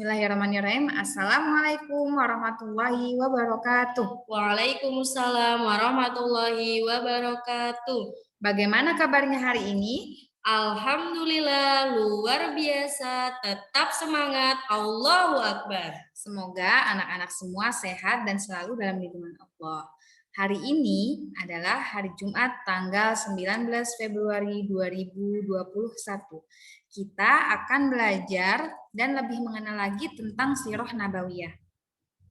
Bismillahirrahmanirrahim. Assalamualaikum warahmatullahi wabarakatuh. Waalaikumsalam warahmatullahi wabarakatuh. Bagaimana kabarnya hari ini? Alhamdulillah, luar biasa, tetap semangat, Allahu Akbar. Semoga anak-anak semua sehat dan selalu dalam lindungan Allah. Hari ini adalah hari Jumat tanggal 19 Februari 2021. Kita akan belajar dan lebih mengenal lagi tentang Sirah Nabawiyah.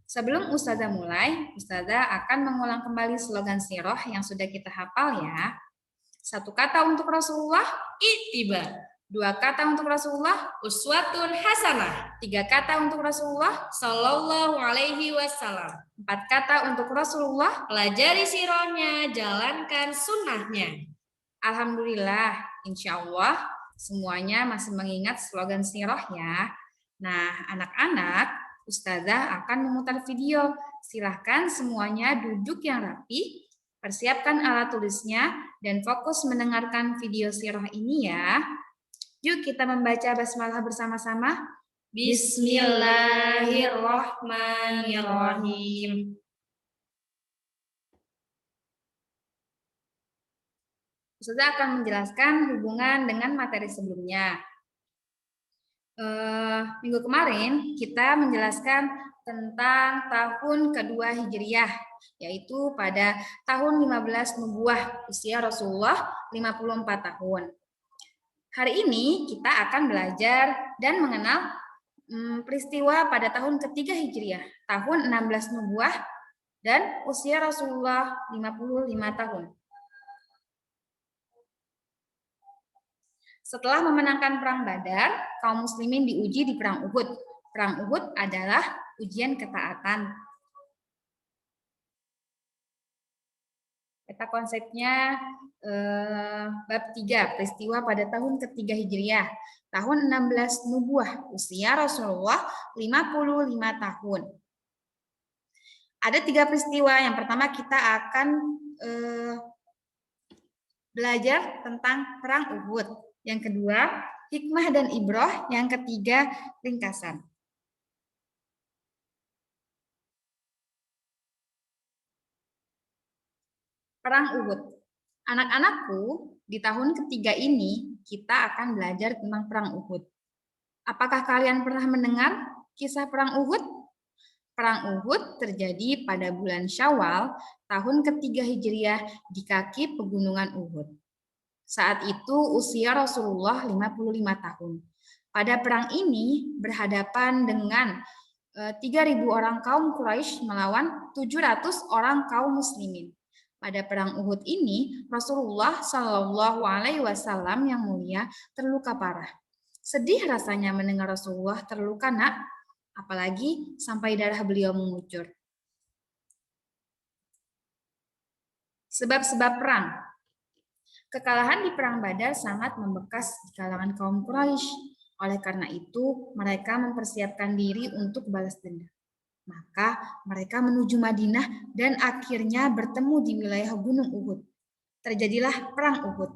Sebelum Ustazah mulai, Ustazah akan mengulang kembali slogan Sirah yang sudah kita hafal ya. 1 kata untuk Rasulullah, Ittiba. 2 kata untuk Rasulullah, Uswatun hasanah. 3 kata untuk Rasulullah, Sallallahu alaihi wasallam. 4 kata untuk Rasulullah, pelajari sirahnya, jalankan sunnahnya. Alhamdulillah, insya Allah semuanya masih mengingat slogan sirah ya. Nah, anak-anak, Ustazah akan memutar video. Silahkan semuanya duduk yang rapi, persiapkan alat tulisnya, dan fokus mendengarkan video sirah ini ya. Yuk kita membaca basmalah bersama-sama. Bismillahirrahmanirrahim. Ustazah akan menjelaskan hubungan dengan materi sebelumnya. Minggu kemarin kita menjelaskan tentang tahun kedua Hijriyah, yaitu pada tahun 15 Nubuwah, usia Rasulullah 54 tahun. Hari ini kita akan belajar dan mengenal peristiwa pada tahun ketiga Hijriyah, tahun 16 Nubuwah, dan usia Rasulullah 55 tahun. Setelah memenangkan Perang Badar, kaum muslimin diuji di Perang Uhud. Perang Uhud adalah ujian ketaatan. Peta konsepnya bab 3, peristiwa pada tahun ketiga Hijriyah, tahun 16 Nubuwah, usia Rasulullah 55 tahun. Ada 3 peristiwa. Yang pertama kita akan belajar tentang Perang Uhud. Yang kedua, hikmah dan ibrah. Yang ketiga, ringkasan. Perang Uhud. Anak-anakku, di tahun ketiga ini kita akan belajar tentang Perang Uhud. Apakah kalian pernah mendengar kisah Perang Uhud? Perang Uhud terjadi pada bulan Syawal tahun ketiga Hijriyah di kaki pegunungan Uhud. Saat itu usia Rasulullah 55 tahun. Pada perang ini berhadapan dengan 3.000 orang kaum Quraisy melawan 700 orang kaum muslimin. Pada perang Uhud ini Rasulullah Shallallahu alaihi wasallam yang mulia terluka parah. Sedih rasanya mendengar Rasulullah terluka, Nak, apalagi sampai darah beliau mengucur. Sebab-sebab perang. Kekalahan di Perang Badar sangat membekas di kalangan kaum Quraisy. Oleh karena itu, mereka mempersiapkan diri untuk balas dendam. Maka mereka menuju Madinah dan akhirnya bertemu di wilayah Gunung Uhud. Terjadilah Perang Uhud.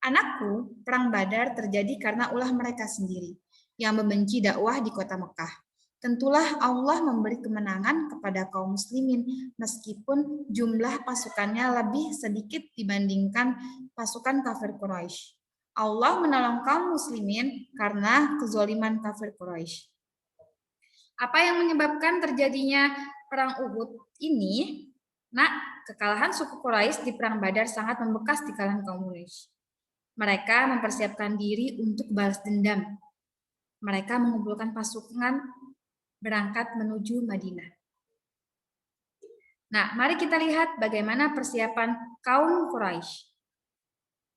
Anakku, Perang Badar terjadi karena ulah mereka sendiri yang membenci dakwah di kota Mekah. Tentulah Allah memberi kemenangan kepada kaum muslimin meskipun jumlah pasukannya lebih sedikit dibandingkan pasukan kafir Quraisy. Allah menolong kaum muslimin karena kezaliman kafir Quraisy. Apa yang menyebabkan terjadinya Perang Uhud ini? Nah, kekalahan suku Quraisy di Perang Badar sangat membekas di kalangan kaum Quraisy. Mereka mempersiapkan diri untuk balas dendam. Mereka mengumpulkan pasukan berangkat menuju Madinah. Nah, mari kita lihat bagaimana persiapan kaum Quraisy.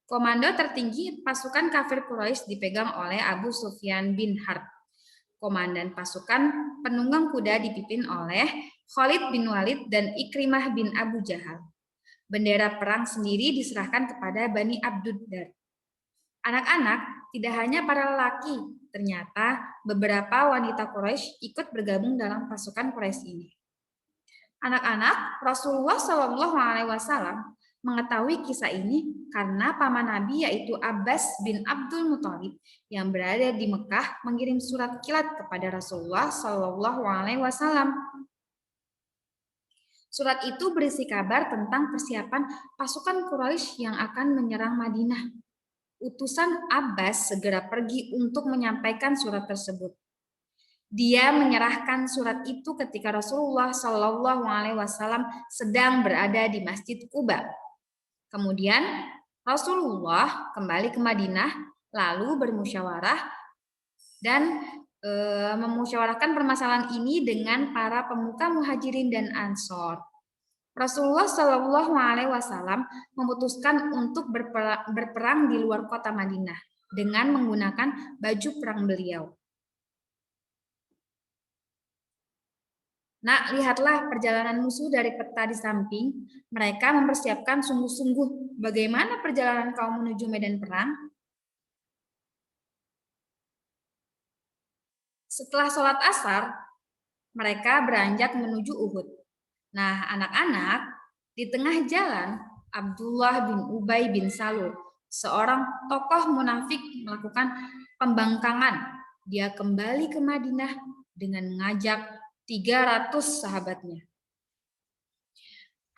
Komando tertinggi pasukan kafir Quraisy dipegang oleh Abu Sufyan bin Harb. Komandan pasukan penunggang kuda dipimpin oleh Khalid bin Walid dan Ikrimah bin Abu Jahal. Bendera perang sendiri diserahkan kepada Bani Abduddar. Anak-anak, tidak hanya para lelaki, ternyata beberapa wanita Quraisy ikut bergabung dalam pasukan Quraisy ini. Anak-anak, Rasulullah Shallallahu alaihi wasallam mengetahui kisah ini karena paman Nabi yaitu Abbas bin Abdul Muthalib yang berada di Mekah mengirim surat kilat kepada Rasulullah Shallallahu Alaihi Wasallam. Surat itu berisi kabar tentang persiapan pasukan Quraisy yang akan menyerang Madinah. Utusan Abbas segera pergi untuk menyampaikan surat tersebut. Dia menyerahkan surat itu ketika Rasulullah Shallallahu Alaihi Wasallam sedang berada di Masjid Quba. Kemudian Rasulullah kembali ke Madinah, lalu bermusyawarah dan memusyawarahkan permasalahan ini dengan para pemuka Muhajirin dan Ansor. Rasulullah Shallallahu Alaihi Wasallam memutuskan untuk berperang di luar kota Madinah dengan menggunakan baju perang beliau. Nah, lihatlah perjalanan musuh dari peta di samping. Mereka mempersiapkan sungguh-sungguh bagaimana perjalanan kaum menuju medan perang. Setelah sholat asar, mereka beranjak menuju Uhud. Nah, anak-anak, di tengah jalan, Abdullah bin Ubay bin Salul, seorang tokoh munafik, melakukan pembangkangan. Dia kembali ke Madinah dengan mengajak 300 sahabatnya.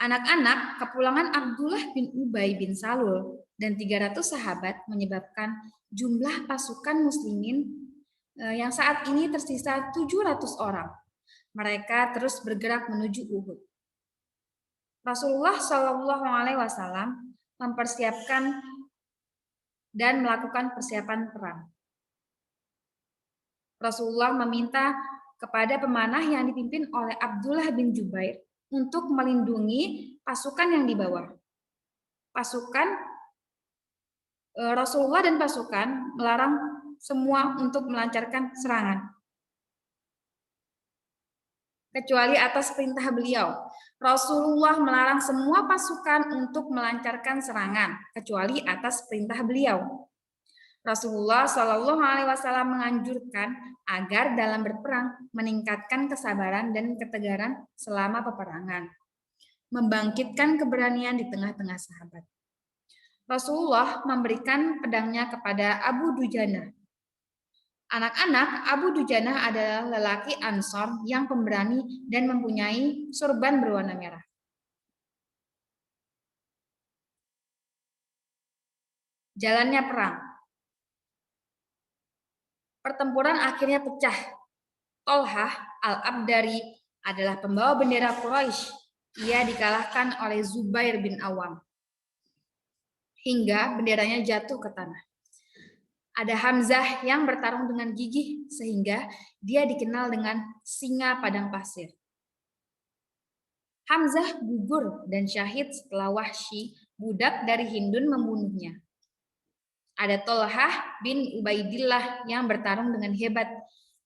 Anak-anak, kepulangan Abdullah bin Ubay bin Salul dan 300 sahabat menyebabkan jumlah pasukan muslimin yang saat ini tersisa 700 orang. Mereka terus bergerak menuju Uhud. Rasulullah Shallallahu Alaihi Wasallam mempersiapkan dan melakukan persiapan perang. Rasulullah meminta kepada pemanah yang dipimpin oleh Abdullah bin Jubair untuk melindungi pasukan yang dibawa. Rasulullah dan pasukan melarang semua untuk melancarkan serangan, kecuali atas perintah beliau. Rasulullah melarang semua pasukan untuk melancarkan serangan, kecuali atas perintah beliau. Rasulullah Shallallahu Alaihi Wasallam menganjurkan agar dalam berperang meningkatkan kesabaran dan ketegaran selama peperangan, membangkitkan keberanian di tengah-tengah sahabat. Rasulullah memberikan pedangnya kepada Abu Dujana. Anak-anak, Abu Dujana adalah lelaki Ansor yang pemberani dan mempunyai sorban berwarna merah. Jalannya perang. Pertempuran akhirnya pecah. Tolhah al-Abdari adalah pembawa bendera Quraisy. Ia dikalahkan oleh Zubair bin Awam hingga benderanya jatuh ke tanah. Ada Hamzah yang bertarung dengan gigih sehingga dia dikenal dengan singa padang pasir. Hamzah gugur dan syahid setelah Wahsy, budak dari Hindun, membunuhnya. Ada Tolhah bin Ubaidillah yang bertarung dengan hebat.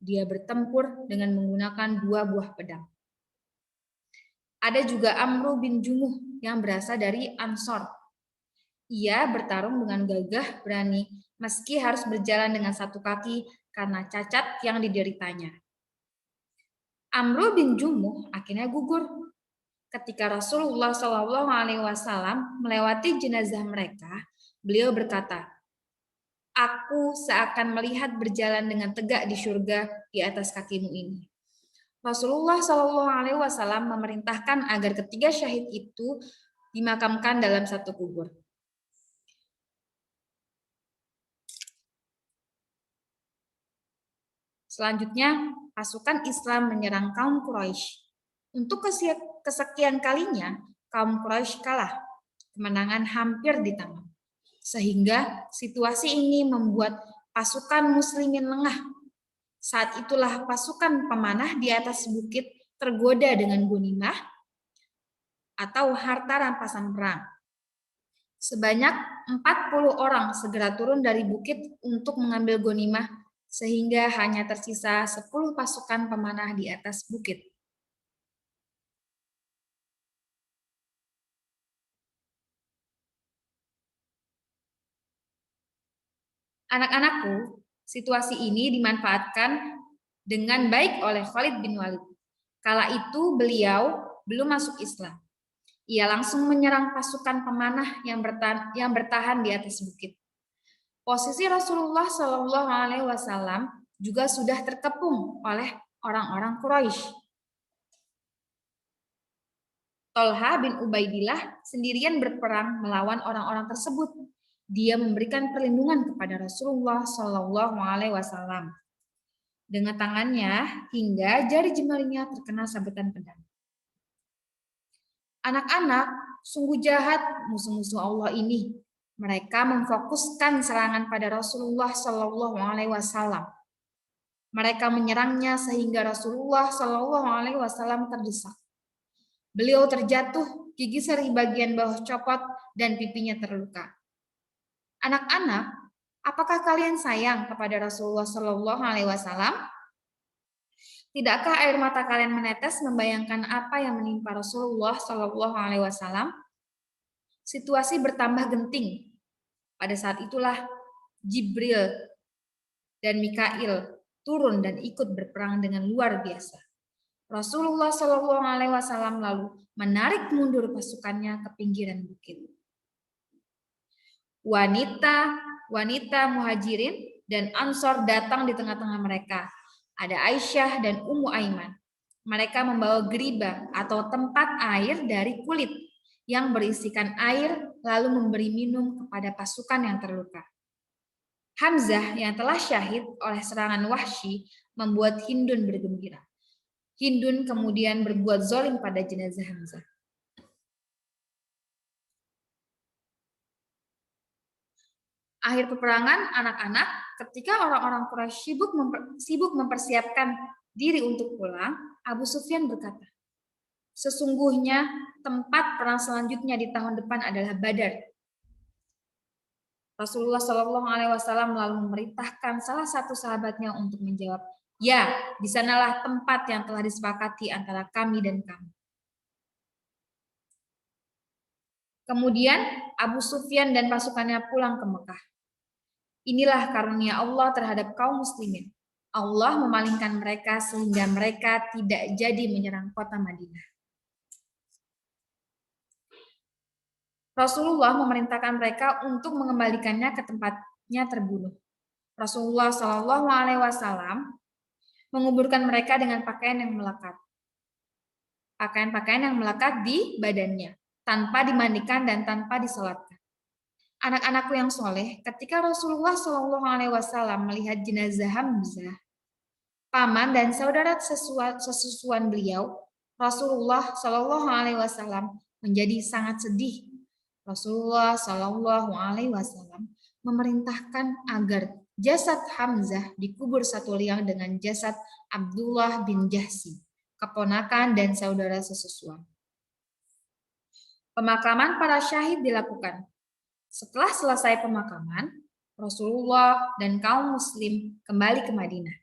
Dia bertempur dengan menggunakan 2 buah pedang. Ada juga Amru bin Jumuh yang berasal dari Ansor. Ia bertarung dengan gagah berani meski harus berjalan dengan 1 kaki karena cacat yang dideritanya. Amru bin Jumuh akhirnya gugur. Ketika Rasulullah SAW melewati jenazah mereka, beliau berkata, "Aku seakan melihat berjalan dengan tegak di surga di atas kakimu ini." Rasulullah SAW memerintahkan agar ketiga syahid itu dimakamkan dalam 1 kubur. Selanjutnya, pasukan Islam menyerang kaum Quraisy. Untuk kesekian kalinya, kaum Quraisy kalah. Kemenangan hampir di tangan. Sehingga situasi ini membuat pasukan muslimin lengah. Saat itulah pasukan pemanah di atas bukit tergoda dengan ghanimah atau harta rampasan perang. Sebanyak 40 orang segera turun dari bukit untuk mengambil ghanimah sehingga hanya tersisa 10 pasukan pemanah di atas bukit. Anak-anakku, situasi ini dimanfaatkan dengan baik oleh Khalid bin Walid. Kala itu beliau belum masuk Islam. Ia langsung menyerang pasukan pemanah yang bertahan di atas bukit. Posisi Rasulullah Shallallahu Alaihi Wasallam juga sudah terkepung oleh orang-orang Quraisy. Tolha bin Ubaidillah sendirian berperang melawan orang-orang tersebut. Dia memberikan perlindungan kepada Rasulullah Shallallahu Alaihi Wasallam dengan tangannya hingga jari jemarinya terkena sabetan pedang. Anak-anak sungguh jahat musuh-musuh Allah ini. Mereka memfokuskan serangan pada Rasulullah Shallallahu Alaihi Wasallam. Mereka menyerangnya sehingga Rasulullah Shallallahu Alaihi Wasallam terdesak. Beliau terjatuh, gigi seri bagian bawah copot dan pipinya terluka. Anak-anak, apakah kalian sayang kepada Rasulullah Shallallahu Alaihi Wasallam? Tidakkah air mata kalian menetes membayangkan apa yang menimpa Rasulullah Shallallahu Alaihi Wasallam? Situasi bertambah genting. Pada saat itulah Jibril dan Mikail turun dan ikut berperang dengan luar biasa. Rasulullah Shallallahu Alaihi Wasallam lalu menarik mundur pasukannya ke pinggiran bukit. Wanita Muhajirin dan Ansor datang di tengah-tengah mereka. Ada Aisyah dan Ummu Aiman. Mereka membawa geriba atau tempat air dari kulit yang berisikan air lalu memberi minum kepada pasukan yang terluka. Hamzah yang telah syahid oleh serangan Wahsy membuat Hindun bergembira. Hindun kemudian berbuat zalim pada jenazah Hamzah. Akhir peperangan, anak-anak, ketika orang-orang Quraisy sibuk mempersiapkan diri untuk pulang, Abu Sufyan berkata, sesungguhnya tempat perang selanjutnya di tahun depan adalah Badar. Rasulullah Shallallahu Alaihi Wasallam lalu memerintahkan salah satu sahabatnya untuk menjawab, ya, di sanalah tempat yang telah disepakati antara kami dan kamu. Kemudian Abu Sufyan dan pasukannya pulang ke Mekah. Inilah karunia Allah terhadap kaum muslimin. Allah memalingkan mereka sehingga mereka tidak jadi menyerang kota Madinah. Rasulullah memerintahkan mereka untuk mengembalikannya ke tempatnya terbunuh. Rasulullah Shallallahu Alaihi Wasallam menguburkan mereka dengan pakaian yang melekat. Pakaian-pakaian yang melekat di badannya, tanpa dimandikan dan tanpa disolatkan. Anak-anakku yang soleh, ketika Rasulullah Shallallahu Alaihi Wasallam melihat jenazah Hamzah, paman dan saudara sesusuan beliau, Rasulullah Shallallahu Alaihi Wasallam menjadi sangat sedih. Rasulullah Shallallahu Alaihi Wasallam memerintahkan agar jasad Hamzah dikubur satu liang dengan jasad Abdullah bin Jahsy, keponakan dan saudara sesusuan. Pemakaman para syahid dilakukan. Setelah selesai pemakaman, Rasulullah dan kaum muslim kembali ke Madinah.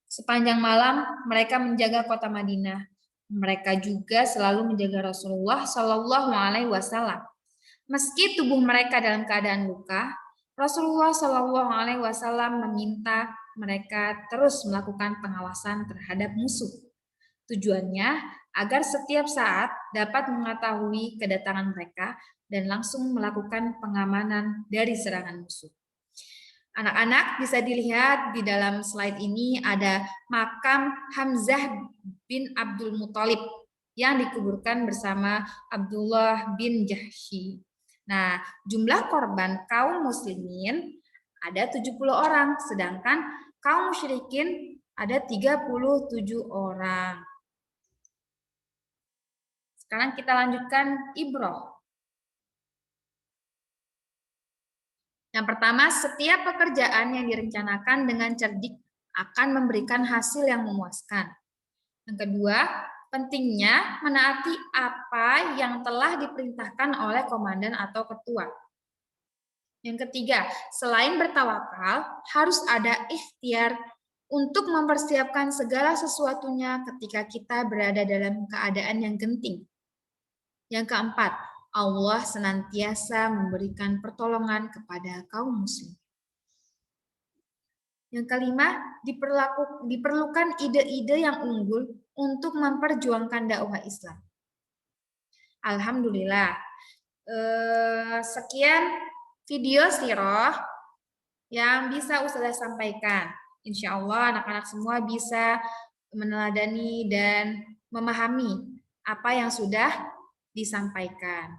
Sepanjang malam mereka menjaga kota Madinah. Mereka juga selalu menjaga Rasulullah Shallallahu Alaihi Wasallam. Meski tubuh mereka dalam keadaan luka, Rasulullah Shallallahu Alaihi Wasallam meminta mereka terus melakukan pengawasan terhadap musuh. Tujuannya agar setiap saat dapat mengetahui kedatangan mereka dan langsung melakukan pengamanan dari serangan musuh. Anak-anak, bisa dilihat di dalam slide ini ada makam Hamzah bin Abdul Muthalib yang dikuburkan bersama Abdullah bin Jahsy. Nah, jumlah korban kaum muslimin ada 70 orang, sedangkan kaum musyrikin ada 37 orang. Sekarang kita lanjutkan ibrah. Yang pertama, setiap pekerjaan yang direncanakan dengan cerdik akan memberikan hasil yang memuaskan. Yang kedua, pentingnya menaati apa yang telah diperintahkan oleh komandan atau ketua. Yang ketiga, selain bertawakal, harus ada ikhtiar untuk mempersiapkan segala sesuatunya ketika kita berada dalam keadaan yang genting. Yang keempat, Allah senantiasa memberikan pertolongan kepada kaum muslim. Yang kelima, diperlukan ide-ide yang unggul untuk memperjuangkan dakwah Islam. Alhamdulillah. Sekian video sirah yang bisa Ustazah sampaikan. Insya Allah anak-anak semua bisa meneladani dan memahami apa yang sudah disampaikan.